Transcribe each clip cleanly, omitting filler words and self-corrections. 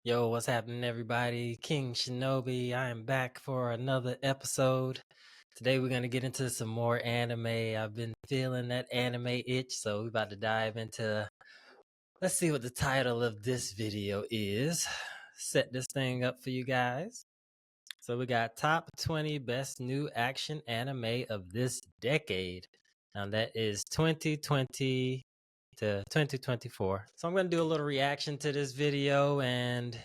Yo, what's happening, everybody? King Shinobi. I am back for another episode. Today, we're going to get into some more anime. I've been feeling that anime itch, so we're about to dive into. Let's see what the title of this video is. Set this thing up for you guys. So, we got top 20 best new action anime of this decade. Now, that is 2020 to 2024. So, I'm going to do a little reaction to this video and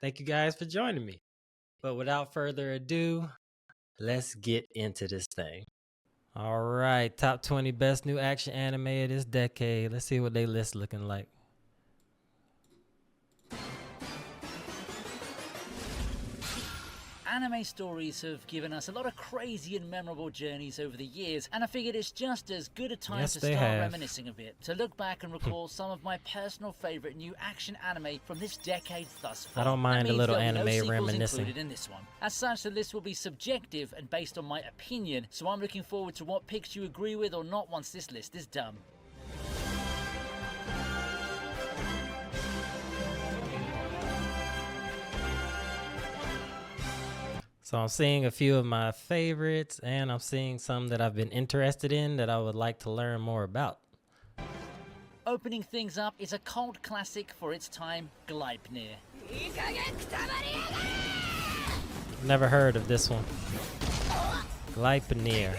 thank you guys for joining me. But without further ado, let's get into this thing. All right, top 20 best new action anime of this decade. Let's see what they list looking like. Anime stories have given us a lot of crazy and memorable journeys over the years, and I figured it's just as good a time to start reminiscing a bit, to look back and recall some of my personal favourite new action anime from this decade thus far. I don't mind a little anime reminiscing. Included in this one. As such, the list will be subjective and based on my opinion, so I'm looking forward to what picks you agree with or not once this list is done. So I'm seeing a few of my favorites, and I'm seeing some that I've been interested in that I would like to learn more about. Opening things up is a cult classic for its time, Gleipnir. Never heard of this one. Gleipnir.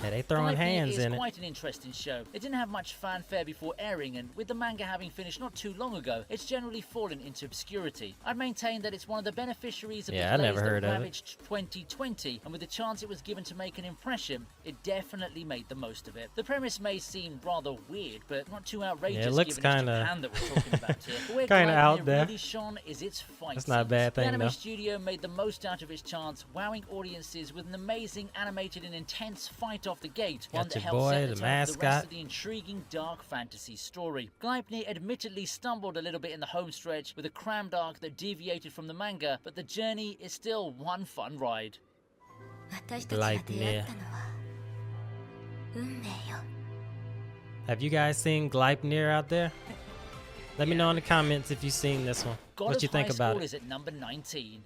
Yeah, they throwing hands in it. It's quite an interesting show. It didn't have much fanfare before airing, and with the manga having finished not too long ago, it's generally fallen into obscurity. I'd maintain that it's one of the beneficiaries of the plays that ravaged 2020, and with the chance it was given to make an impression, it definitely made the most of it. The premise may seem rather weird, but not too outrageous it looks given it's Japan that we're talking about here. But where kind of out there. Really shone is its fight. That's not a bad thing, the anime though. studio made the most out of its chance, wowing audiences with an amazing animated and intense fight off the gate, one that helped set the tone for the rest of the intriguing dark fantasy story. Gleipnir admittedly stumbled a little bit in the home stretch with a crammed arc that deviated from the manga, but the journey is still one fun ride. Gleipnir. Have you guys seen Gleipnir out there? Let me know in the comments if you've seen this one. What you think about it? Is at number 19.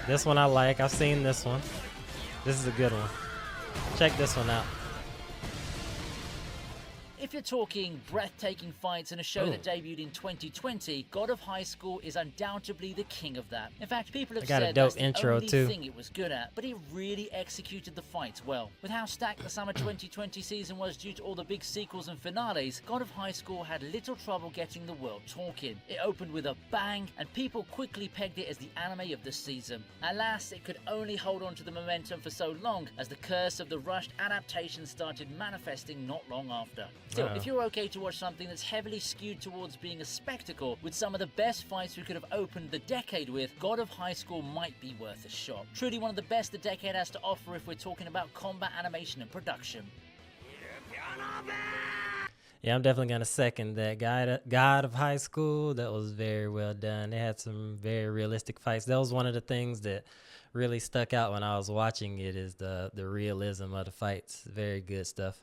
This one I like. I've seen this one. This is a good one. Check this one out. If you're talking breathtaking fights in a show that debuted in 2020, God of High School is undoubtedly the king of that. In fact, people have said that's the only thing it was good at, but it really executed the fights well. With how stacked the summer 2020 season was due to all the big sequels and finales, God of High School had little trouble getting the world talking. It opened with a bang, and people quickly pegged it as the anime of the season. Alas, it could only hold on to the momentum for so long, as the curse of the rushed adaptation started manifesting not long after. Still, if you're okay to watch something that's heavily skewed towards being a spectacle, with some of the best fights we could have opened the decade with, God of High School might be worth a shot. Truly one of the best the decade has to offer if we're talking about combat animation and production. Yeah, I'm definitely going to second that. God of High School, that was very well done. They had some very realistic fights. That was one of the things that really stuck out when I was watching it, is the realism of the fights. Very good stuff.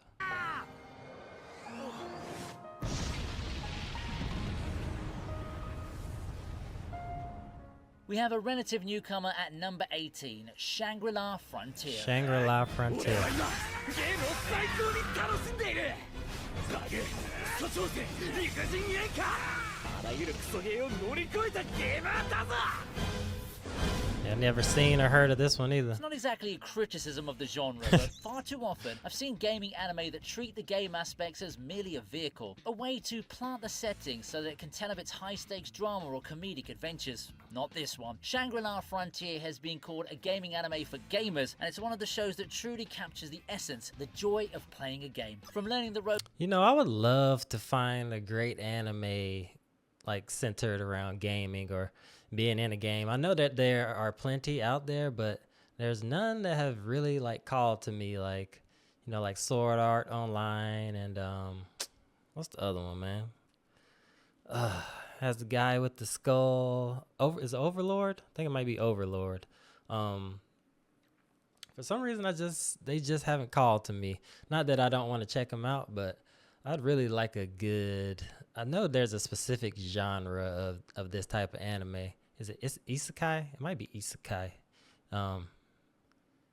We have a relative newcomer at number 18, Shangri-La Frontier. Shangri-La Frontier. Yeah, I've never seen or heard of this one either. It's not exactly a criticism of the genre, but far too often I've seen gaming anime that treat the game aspects as merely a vehicle, a way to plant the setting so that it can tell of its high-stakes drama or comedic adventures. Not this one. Shangri-La Frontier has been called a gaming anime for gamers, and it's one of the shows that truly captures the essence, the joy of playing a game. From learning the ropes. You know, I would love to find a great anime like centered around gaming or being in a game. I know that there are plenty out there, but there's none that have really like called to me, like, you know, like Sword Art Online and what's the other one, man? Has the guy with the skull. Is it Overlord? I think it might be Overlord. For some reason, they just haven't called to me. Not that I don't want to check them out, but I'd really like a good. I know there's a specific genre of this type of anime. It's isekai? It might be isekai,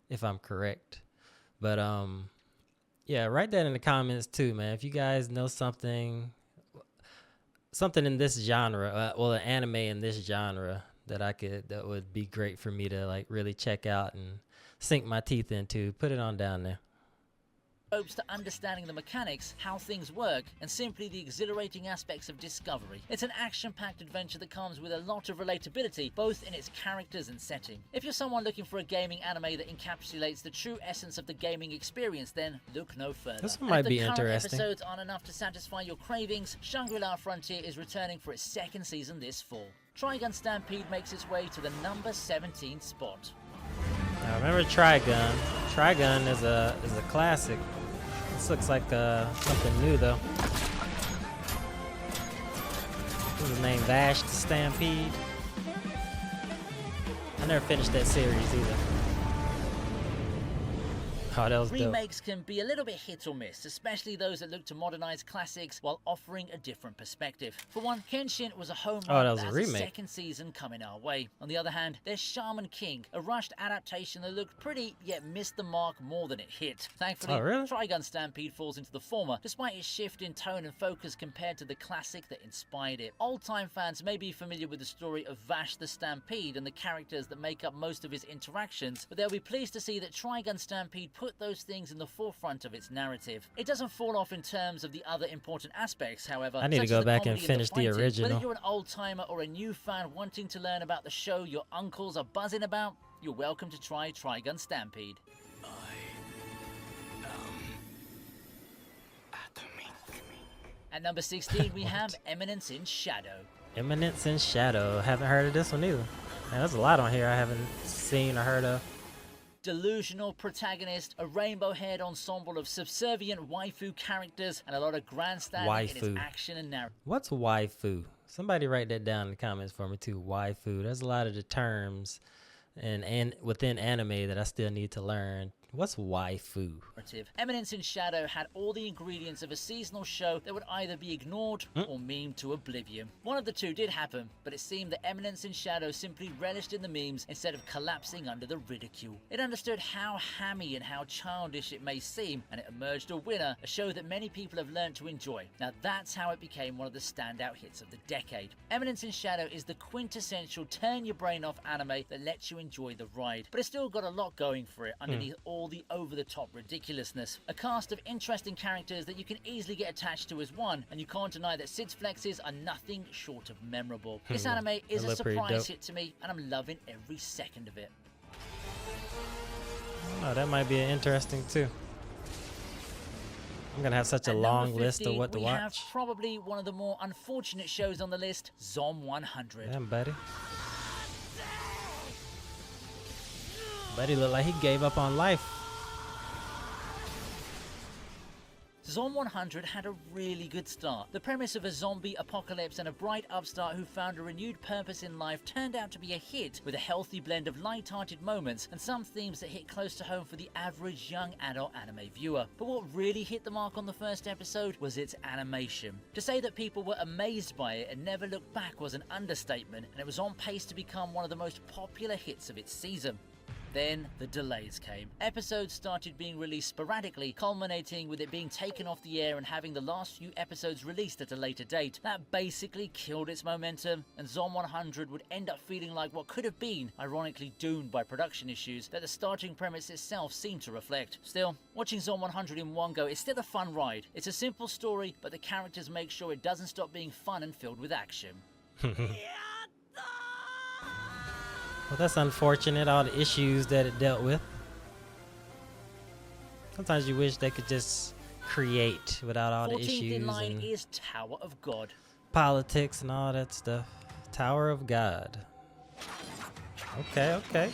if I'm correct. But yeah, write that in the comments too, man. If you guys know something in this genre, an anime in this genre that would be great for me to like really check out and sink my teeth into, put it on down there. To understanding the mechanics, how things work, and simply the exhilarating aspects of discovery. It's an action-packed adventure that comes with a lot of relatability, both in its characters and setting. If you're someone looking for a gaming anime that encapsulates the true essence of the gaming experience, then look no further. This one might be interesting. If the current episodes aren't enough to satisfy your cravings, Shangri-La Frontier is returning for its second season this fall. Trigun Stampede makes its way to the number 17 spot. Now remember Trigun. Trigun is a classic. This looks like something new though. What's his name? Vash the Stampede. I never finished that series either. Oh, that was Remakes dope. can be a little bit hit or miss, especially those that look to modernize classics while offering a different perspective. For one, Kenshin was a home run. That was a remake. Second season coming our way. On the other hand, there's Shaman King, a rushed adaptation that looked pretty, yet missed the mark more than it hit. Thankfully, Trigun Stampede falls into the former, despite its shift in tone and focus compared to the classic that inspired it. Old-time fans may be familiar with the story of Vash the Stampede and the characters that make up most of his interactions, but they'll be pleased to see that Trigun Stampede put those things in the forefront of its narrative. It doesn't fall off in terms of the other important aspects, however. I need to go back and finish the original. Whether you're an old-timer or a new fan wanting to learn about the show your uncles are buzzing about, you're welcome to try Trigun Stampede. At number 16, we have Eminence in Shadow. Eminence in Shadow. Haven't heard of this one either. Man, there's a lot on here I haven't seen or heard of. Delusional protagonist, a rainbow-haired ensemble of subservient waifu characters, and a lot of grandstanding in its action and narrative. What's waifu? Somebody write that down in the comments for me too. Waifu. There's a lot of the terms and within anime that I still need to learn. What's waifu? Eminence in Shadow had all the ingredients of a seasonal show that would either be ignored or memed to oblivion. One of the two did happen, but it seemed that Eminence in Shadow simply relished in the memes instead of collapsing under the ridicule. It understood how hammy and how childish it may seem, and it emerged a winner, a show that many people have learned to enjoy. Now that's how it became one of the standout hits of the decade. Eminence in Shadow is the quintessential turn your brain off anime that lets you enjoy the ride, but it's still got a lot going for it underneath all the over-the-top ridiculousness. A cast of interesting characters that you can easily get attached to as one, and you can't deny that Sid's flexes are nothing short of memorable. This anime is a surprise hit to me, and I'm loving every second of it. Oh, that might be interesting too. I'm gonna have such a long list of what to watch. We have probably one of the more unfortunate shows on the list, Zom 100. Damn, buddy. Buddy looked like he gave up on life. Zom 100 had a really good start. The premise of a zombie apocalypse and a bright upstart who found a renewed purpose in life turned out to be a hit, with a healthy blend of light-hearted moments and some themes that hit close to home for the average young adult anime viewer. But what really hit the mark on the first episode was its animation. To say that people were amazed by it and never looked back was an understatement, and it was on pace to become one of the most popular hits of its season. Then the delays came. Episodes started being released sporadically, culminating with it being taken off the air and having the last few episodes released at a later date. That basically killed its momentum, and Zom 100 would end up feeling like what could have been, ironically doomed by production issues that the starting premise itself seemed to reflect. Still, watching Zom 100 in one go is still a fun ride. It's a simple story, but the characters make sure it doesn't stop being fun and filled with action. Well, that's unfortunate, all the issues that it dealt with. Sometimes you wish they could just create without all the issues in line and is Tower of God. Politics and all that stuff. Tower of God. Okay.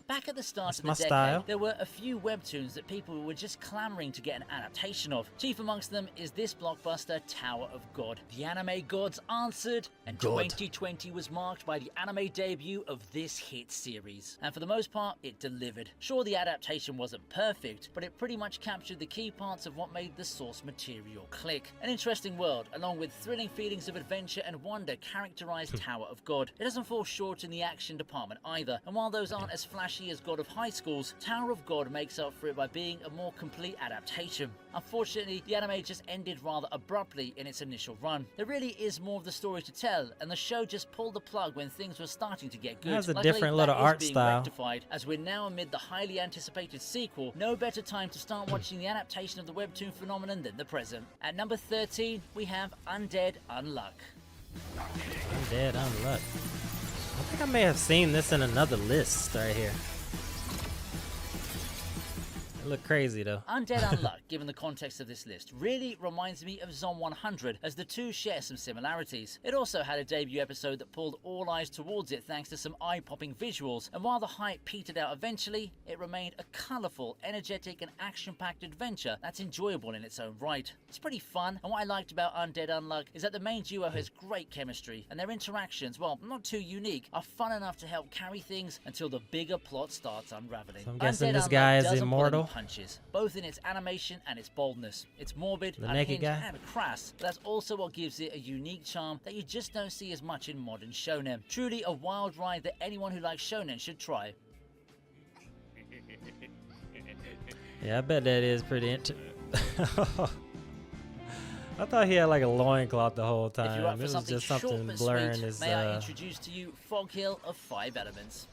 Back at the start That's of the my decade, style. there were a few webtoons that people were just clamoring to get an adaptation of. Chief amongst them is this blockbuster, Tower of God. The anime gods answered, and 2020 was marked by the anime debut of this hit series. And for the most part, it delivered. Sure, the adaptation wasn't perfect, but it pretty much captured the key parts of what made the source material click. An interesting world, along with thrilling feelings of adventure and wonder, characterized Tower of God. It doesn't fall short in the action department either, and while those aren't as flashy as God of High Schools, Tower of God makes up for it by being a more complete adaptation. Unfortunately, the anime just ended rather abruptly in its initial run. There really is more of the story to tell, and the show just pulled the plug when things were starting to get good. It has a Luckily, different that little is art being style. rectified, as we're now amid the highly anticipated sequel. No better time to start watching the adaptation of the webtoon phenomenon than the present. At number 13, we have Undead Unluck. Undead Unluck. I think I may have seen this in another list right here. It looked crazy though. Undead Unluck, given the context of this list, really reminds me of Zom 100, as the two share some similarities. It also had a debut episode that pulled all eyes towards it thanks to some eye-popping visuals, and while the hype petered out eventually, it remained a colourful, energetic and action-packed adventure that's enjoyable in its own right. It's pretty fun, and what I liked about Undead Unluck is that the main duo has great chemistry, and their interactions, while not too unique, are fun enough to help carry things until the bigger plot starts unraveling. So I'm guessing Undead this Unluck guy is doesn't pull any immortal. punches, both in its animation and its boldness. It's morbid, The unhinged naked guy? and crass, but that's also what gives it a unique charm that you just don't see as much in modern shonen. Truly a wild ride that anyone who likes shonen should try. Yeah, I bet that is pretty I thought he had like a loincloth the whole If you're time. up It for was something just short something but blurring sweet, his may I introduce to you Fog Hill of 5 Elements.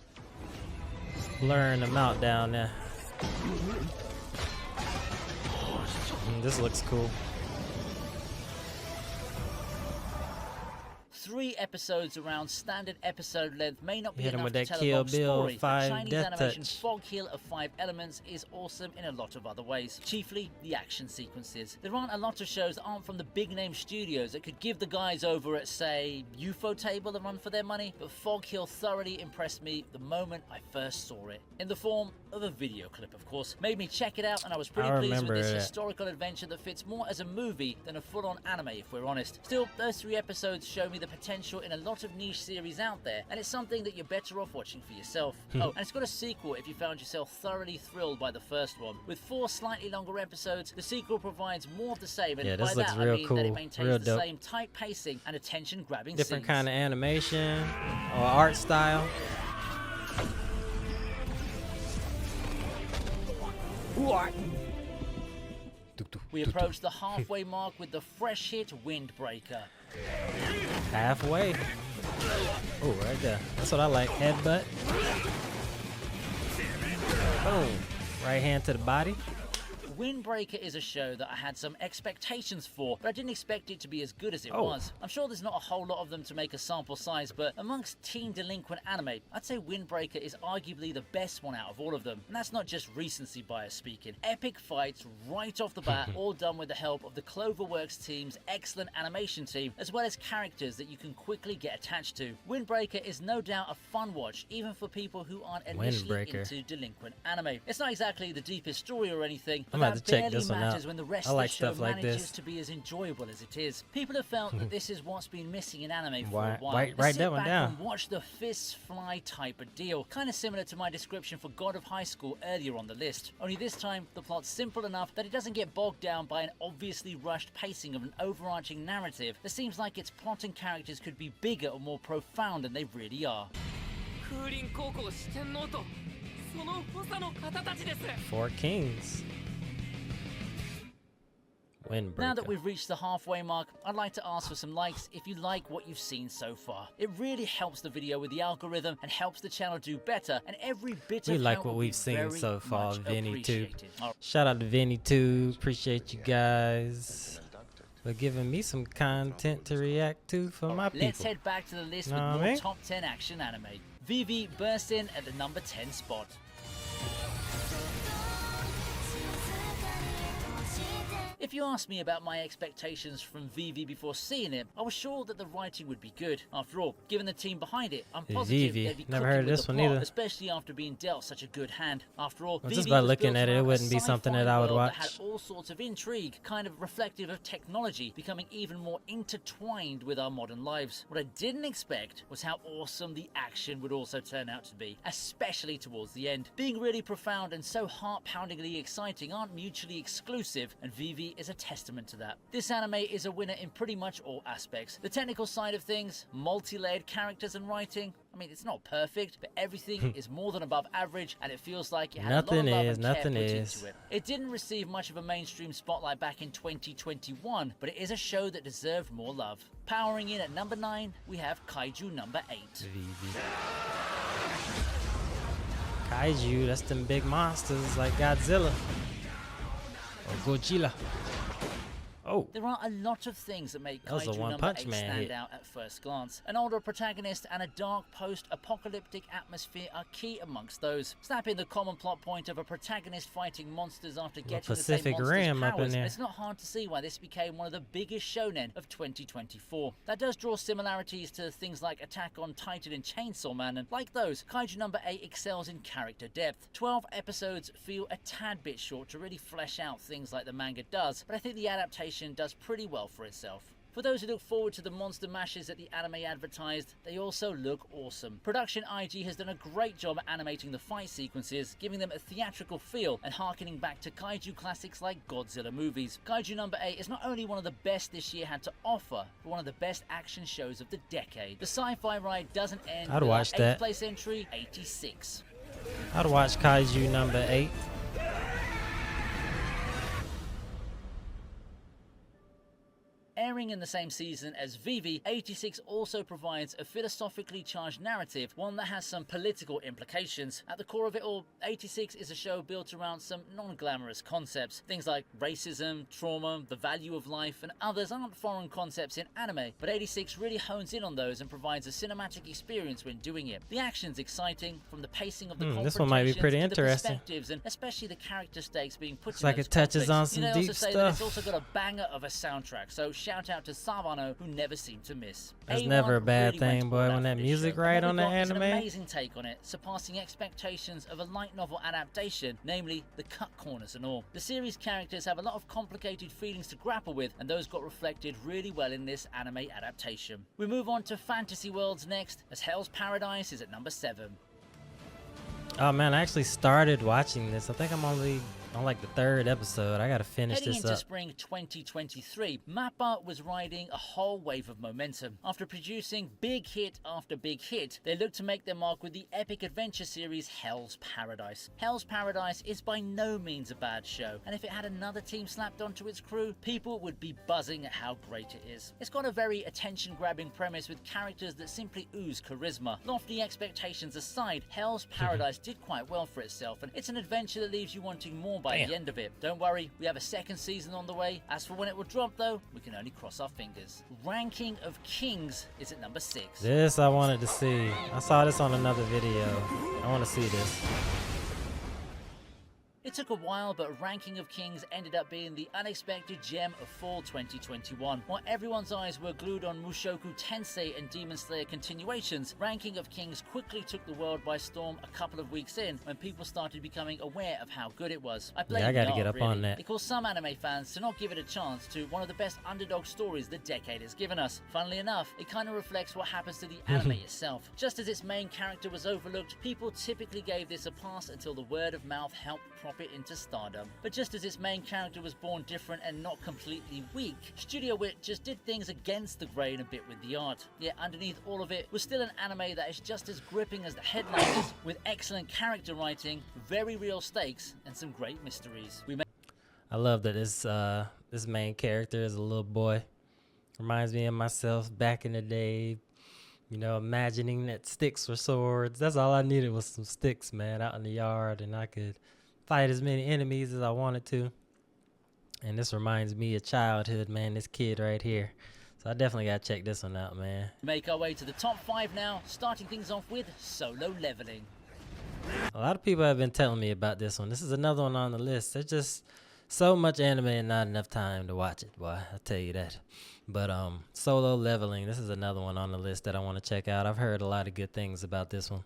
blurring them out down there. This looks cool. 3 episodes around standard episode length may not be Hit him enough with to that tell Kill a long Bill story, 5 but Chinese death animation's touch. Fog Hill of 5 Elements is awesome in a lot of other ways, chiefly the action sequences. There aren't a lot of shows that aren't from the big name studios that could give the guys over at, say, Ufotable a run for their money, but Fog Hill thoroughly impressed me the moment I first saw it. In the form of a video clip, of course. Made me check it out, and I was pretty pleased with this historical adventure that fits more as a movie than a full-on anime, if we're honest. Still, those 3 episodes show me the potential in a lot of niche series out there, and it's something that you're better off watching for yourself. Oh, and it's got a sequel if you found yourself thoroughly thrilled by the first one. With 4 slightly longer episodes, the sequel provides more of the same, and by that I mean that it maintains the same tight pacing and attention-grabbing Different scenes. kind of animation or art style. We approach the halfway mark with the fresh hit Windbreaker. Halfway. Oh, right there. That's what I like. Headbutt. Boom. Right hand to the body. Windbreaker is a show that I had some expectations for, but I didn't expect it to be as good as it was. I'm sure there's not a whole lot of them to make a sample size, but amongst teen delinquent anime, I'd say Windbreaker is arguably the best one out of all of them. And that's not just recency bias speaking. Epic fights right off the bat, all done with the help of the Cloverworks team's excellent animation team, as well as characters that you can quickly get attached to. Windbreaker is no doubt a fun watch, even for people who aren't initially into delinquent anime. It's not exactly the deepest story or anything, but that barely matters when the rest of the show manages to be as enjoyable as it is. People have felt that this is what's been missing in anime for a while. Write that one down. And watch the fists fly type of deal. Kind of similar to my description for God of High School earlier on the list. Only this time, the plot's simple enough that it doesn't get bogged down by an obviously rushed pacing of an overarching narrative that seems like its plot and characters could be bigger or more profound than they really are. 4 Kings. Windbreaker. Now that we've reached the halfway mark, I'd like to ask for some likes if you like what you've seen so far. It really helps the video with the algorithm and helps the channel do better, and every bit of like what we've seen so far, Vinny2. Shout out to Vinny2. Appreciate you guys for giving me some content to react to for my people. Let's head back to the list with more top 10 action anime. Vivi bursts in at the number 10 spot. If you asked me about my expectations from Vivy before seeing it, I was sure that the writing would be good. After all, given the team behind it, I'm positive they'd be never cooking heard of with this the one plot, either. especially after being dealt such a good hand. After all, Just Vivy by was looking built at it, it around a wouldn't be something that I would sci-fi world watch. that had all sorts of intrigue, kind of reflective of technology becoming even more intertwined with our modern lives. What I didn't expect was how awesome the action would also turn out to be, especially towards the end. Being really profound and so heart-poundingly exciting aren't mutually exclusive, and Vivy is a testament to that. This anime is a winner in pretty much all aspects. The technical side of things, multi-layered characters and writing, I mean, it's not perfect, but everything is more than above average, and it feels like it had a lot of love and care put into it. It didn't receive much of a mainstream spotlight back in 2021, but it is a show that deserved more love. Powering in at number 9, we have Kaiju number 8. Kaiju, that's them big monsters like Godzilla or Godzilla. Oh. There are a lot of things that make Kaiju number 8 stand out at first glance. An older protagonist and a dark post-apocalyptic atmosphere are key amongst those. Snap in the common plot point of a protagonist fighting monsters after getting Pacific the same Rim monster's up in powers, there. it's not hard to see why this became one of the biggest shonen of 2024. That does draw similarities to things like Attack on Titan and Chainsaw Man, and like those, Kaiju number 8 excels in character depth. 12 episodes feel a tad bit short to really flesh out things like the manga does, but I think the adaptation does pretty well for itself. For those who look forward to the monster mashes that the anime advertised, they also look awesome. Production IG has done a great job at animating the fight sequences, giving them a theatrical feel and harkening back to kaiju classics like Godzilla movies. Kaiju number 8 is not only one of the best this year had to offer, but one of the best action shows of the decade. The sci-fi ride doesn't end with our 8th place entry, 86. I'd watch Kaiju number 8. Airing in the same season as Vivy, 86 also provides a philosophically charged narrative, one that has some political implications. At the core of it all, 86 is a show built around some non-glamorous concepts. Things like racism, trauma, the value of life, and others aren't foreign concepts in anime, but 86 really hones in on those and provides a cinematic experience when doing it. The action's exciting, from the pacing of the confrontations this one might be pretty to the interesting. perspectives, and especially the character stakes being put Looks in like those it touches on conflicts. some They deep also say that it's stuff. also got a banger of a soundtrack, so shout out to Savano, who never seemed to miss. That's A1 never a bad really thing, boy, when that music right on the anime. An amazing take on it, surpassing expectations of a light novel adaptation, namely the cut corners and all. The series characters have a lot of complicated feelings to grapple with, and those got reflected really well in this anime adaptation. We move on to Fantasy Worlds next, as Hell's Paradise is at number 7. Oh man, I actually started watching this. I think I'm only on like the 3rd episode. I gotta finish Heading this into up. spring 2023, MAPPA was riding a whole wave of momentum. After producing big hit after big hit, they looked to make their mark with the epic adventure series Hell's Paradise. Hell's Paradise is by no means a bad show, and if it had another team slapped onto its crew, people would be buzzing at how great it is. It's got a very attention-grabbing premise with characters that simply ooze charisma. Lofty expectations aside, Hell's Paradise did quite well for itself, and it's an adventure that leaves you wanting more by the end of it. Don't worry, we have a 2nd season on the way. As for when it will drop though, we can only cross our fingers. Ranking of Kings is at number 6. This I wanted to see. I saw this on another video. I want to see this. It took a while, but Ranking of Kings ended up being the unexpected gem of fall 2021. While everyone's eyes were glued on Mushoku Tensei and Demon Slayer continuations, Ranking of Kings quickly took the world by storm a couple of weeks in, when people started becoming aware of how good it was. I blame I gotta the get art, up on really. that. It caused some anime fans to not give it a chance to one of the best underdog stories the decade has given us. Funnily enough, it kind of reflects what happens to the anime itself. Just as its main character was overlooked, people typically gave this a pass until the word of mouth helped prop it into stardom. But just as its main character was born different and not completely weak, Studio Wit just did things against the grain a bit with the art. Yet underneath all of it was still an anime that is just as gripping as the headliners, with excellent character writing, very real stakes, and some great mysteries. I love that this main character is a little boy. Reminds me of myself back in the day, you know, imagining that sticks were swords. That's all I needed was some sticks, man, out in the yard, and I could fight as many enemies as I wanted to. And this reminds me of childhood, man, this kid right here. So I definitely gotta check this one out, man. Make our way to the top 5 now, starting things off with Solo Leveling. A lot of people have been telling me about this one. This is another one on the list. So much anime and not enough time to watch it, boy. I'll tell you that. But Solo Leveling, this is another one on the list that I want to check out. I've heard a lot of good things about this one.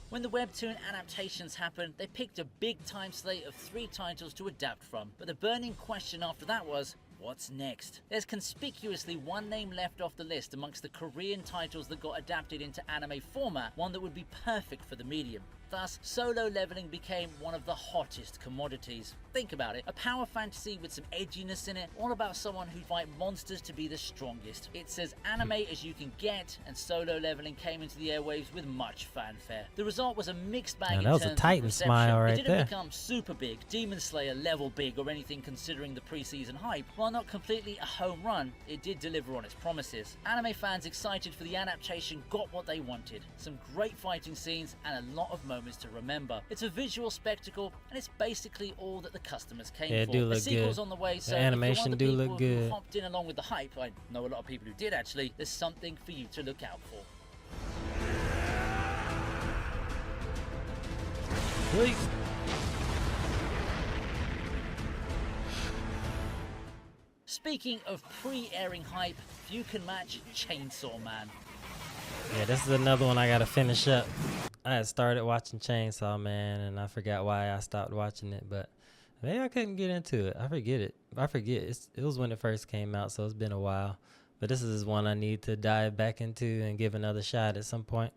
When the webtoon adaptations happened, they picked a big time slate of 3 titles to adapt from, but the burning question after that was, what's next? There's conspicuously one name left off the list amongst the Korean titles that got adapted into anime format, one that would be perfect for the medium. Thus, Solo Leveling became one of the hottest commodities. Think about it, a power fantasy with some edginess in it, all about someone who fight monsters to be the strongest. It's as anime as you can get, and Solo Leveling came into the airwaves with much fanfare. The result was a mixed bag in terms of reception. That was a Titan smile right there. It didn't become super big, Demon Slayer level big or anything considering the pre-season hype. While not completely a home run, it did deliver on its promises. Anime fans excited for the adaptation got what they wanted. Some great fighting scenes and a lot of moments to remember. It's a visual spectacle, and it's basically all that the customers came for. Do look the sequel's good. on the way, so the animation if you're one of the do look people good. who hopped in along with the hype, I know a lot of people who did actually, there's something for you to look out for. Please. Speaking of pre-airing hype, few can match Chainsaw Man. Yeah, this is another one I gotta finish up. I had started watching Chainsaw Man, and I forgot why I stopped watching it, but maybe I couldn't get into it. I forget. It was when it first came out, so it's been a while. But this is one I need to dive back into and give another shot at some point.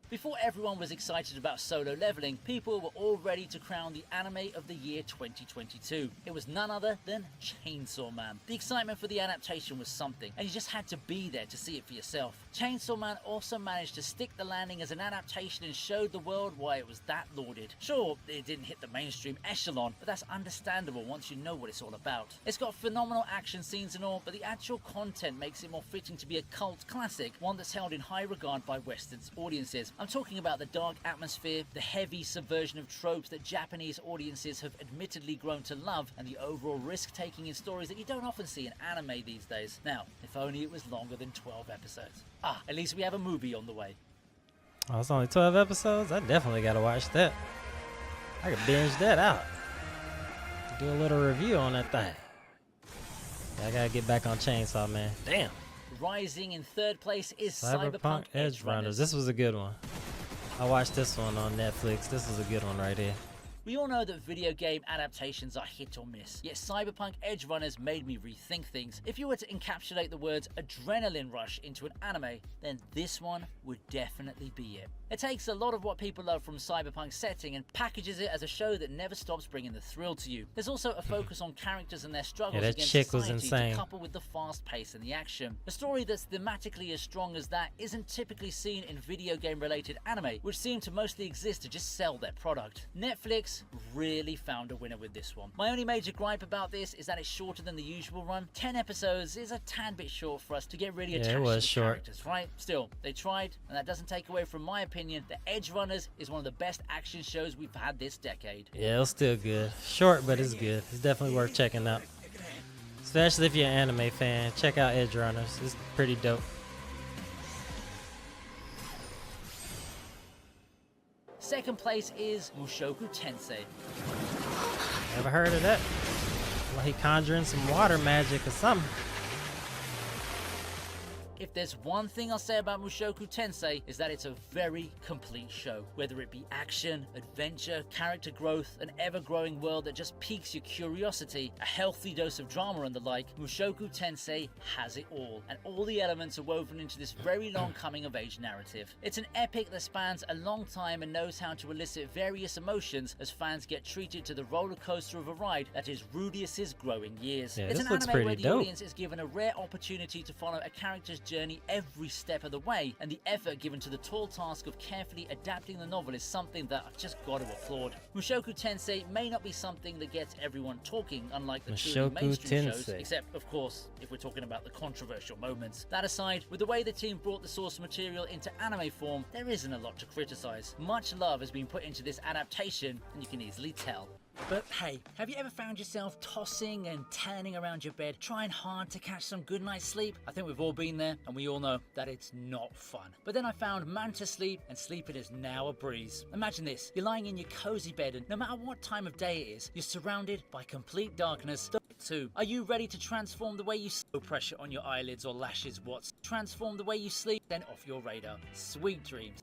Before everyone was excited about Solo Leveling, people were all ready to crown the anime of the year 2022. It was none other than Chainsaw Man. The excitement for the adaptation was something, and you just had to be there to see it for yourself. Chainsaw Man also managed to stick the landing as an adaptation and showed the world why it was that lauded. Sure, it didn't hit the mainstream echelon, but that's understandable once you know what it's all about. It's got phenomenal action scenes and all, but the actual content makes it more fitting to be a cult classic, one that's held in high regard by Western audiences. I'm talking about the dark atmosphere, the heavy subversion of tropes that Japanese audiences have admittedly grown to love, and the overall risk-taking in stories that you don't often see in anime these days. Now, if only it was longer than 12 episodes. At least we have a movie on the way. Oh, it's only 12 episodes? I definitely gotta watch that. I could binge that out. Do a little review on that thing. I gotta get back on Chainsaw Man. Damn. Rising in third place is Cyberpunk Edgerunners. This was a good one. I watched this one on Netflix. This was a good one right here. We all know that video game adaptations are hit or miss, yet Cyberpunk Edgerunners made me rethink things. If you were to encapsulate the words adrenaline rush into an anime, then this one would definitely be it. It takes a lot of what people love from Cyberpunk's setting and packages it as a show that never stops bringing the thrill to you. There's also a focus on characters and their struggles against society to couple with the fast pace and the action. A story that's thematically as strong as that isn't typically seen in video game related anime, which seem to mostly exist to just sell their product. Netflix really found a winner with this one. My only major gripe about this is that it's shorter than the usual run. 10 episodes is a tad bit short for us to get really attached to the characters, right? Still, they tried, and that doesn't take away from my opinion that Edgerunners is one of the best action shows we've had this decade. Yeah, it's still good. Short, but it's good. It's definitely worth checking out. Especially if you're an anime fan, check out Edgerunners. It's pretty dope. Second place is Mushoku Tensei. Ever heard of that? Well, he conjuring some water magic or something. If there's one thing I'll say about Mushoku Tensei is that it's a very complete show. Whether it be action, adventure, character growth, an ever-growing world that just piques your curiosity, a healthy dose of drama and the like, Mushoku Tensei has it all. And all the elements are woven into this very long coming-of-age narrative. It's an epic that spans a long time and knows how to elicit various emotions as fans get treated to the roller coaster of a ride that is Rudeus's growing years. Yeah, it's this an looks anime pretty where the dope. audience is given a rare opportunity to follow a character's journey every step of the way, and the effort given to the tall task of carefully adapting the novel is something that I've just got to applaud. Mushoku Tensei may not be something that gets everyone talking, unlike the truly mainstream shows, except, of course, if we're talking about the controversial moments. That aside, with the way the team brought the source material into anime form, there isn't a lot to criticize. Much love has been put into this adaptation, and you can easily tell. But hey, have you ever found yourself tossing and turning around your bed, trying hard to catch some good night's sleep? I think we've all been there, and we all know that it's not fun. But then I found Manta Sleep, and sleeping is now a breeze. Imagine this, you're lying in your cozy bed, and no matter what time of day it is, you're surrounded by complete darkness. 2. Are you ready to transform the way you sleep? No pressure on your eyelids or lashes, what's transform the way you sleep? Then off your radar. Sweet dreams.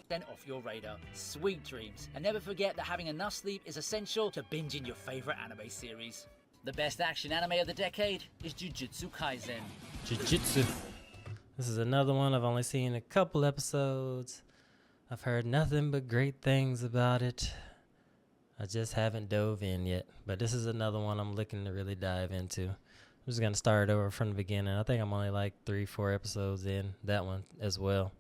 Then off your radar. Sweet dreams. And never forget that having enough sleep is essential to binging your favorite anime series. The best action anime of the decade is Jujutsu Kaisen. Jujutsu. This is another one I've only seen a couple episodes. I've heard nothing but great things about it. I just haven't dove in yet. But this is another one I'm looking to really dive into. I'm just going to start over from the beginning. I think I'm only like 3-4 episodes in that one as well.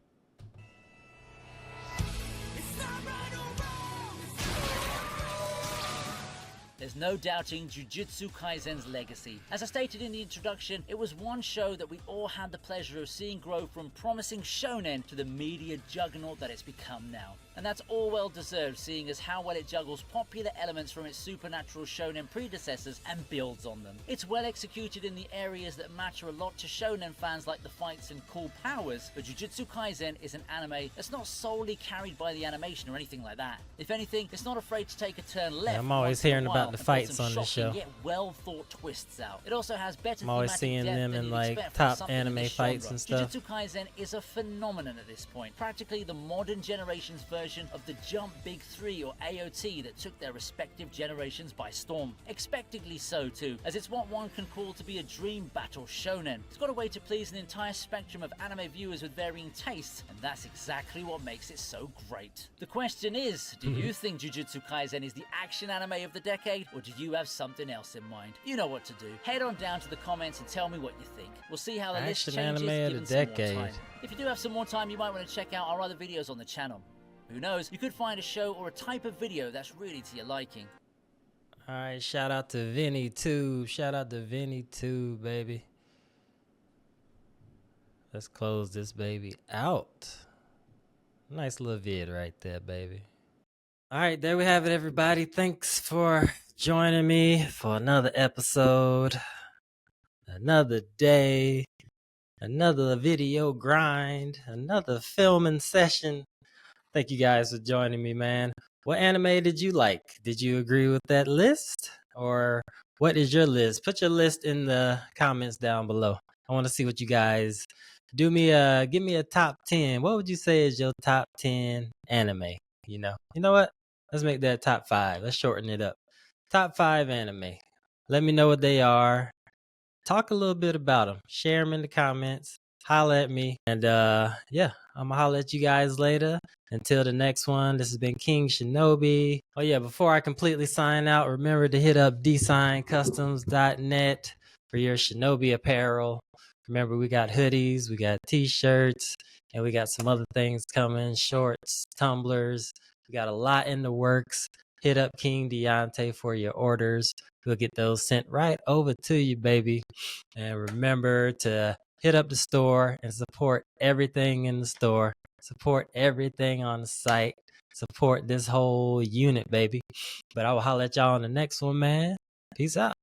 There's no doubting Jujutsu Kaisen's legacy. As I stated in the introduction, it was one show that we all had the pleasure of seeing grow from promising shonen to the media juggernaut that it's become now. And that's all well deserved, seeing as how well it juggles popular elements from its supernatural shonen predecessors and builds on them. It's well executed in the areas that matter a lot to shonen fans, like the fights and cool powers, but Jujutsu Kaisen is an anime that's not solely carried by the animation or anything like that. If anything, it's not afraid to take a turn left. Yeah, I'm always hearing about the fights on this show. Yet well thought twists out. It also has better. I'm always seeing them in like top anime fights and stuff. Jujutsu Kaisen is a phenomenon at this point, practically the modern generation's version of the Jump Big 3 or AOT that took their respective generations by storm. Expectedly so too, as it's what one can call to be a dream battle shonen. It's got a way to please an entire spectrum of anime viewers with varying tastes, and that's exactly what makes it so great. The question is, do you think Jujutsu Kaisen is the action anime of the decade, or do you have something else in mind? You know what to do. Head on down to the comments and tell me what you think. We'll see how the list changes given some more time. If you do have some more time, you might want to check out our other videos on the channel. Who knows, you could find a show or a type of video that's really to your liking. Alright, shout out to Vinny too. Shout out to Vinny too, baby. Let's close this baby out. Nice little vid right there, baby. Alright, there we have it, everybody. Thanks for joining me for another episode. Another day. Another video grind. Another filming session. Thank you guys for joining me, man. What anime did you like? Did you agree with that list? Or what is your list? Put your list in the comments down below. I want to see what you guys do. Give me a top 10. What would you say is your top 10 anime? You know what? Let's make that top 5. Let's shorten it up. Top 5 anime. Let me know what they are. Talk a little bit about them. Share them in the comments. Holla at me. And yeah, I'm gonna holla at you guys later. Until the next one, this has been King Shinobi. Oh yeah, before I completely sign out, remember to hit up designcustoms.net for your Shinobi apparel. Remember, we got hoodies, we got t-shirts, and we got some other things coming, shorts, tumblers. We got a lot in the works. Hit up King Deontay for your orders. We'll get those sent right over to you, baby. And remember to hit up the store and support everything in the store. Support everything on the site. Support this whole unit, baby. But I will holler at y'all on the next one, man. Peace out.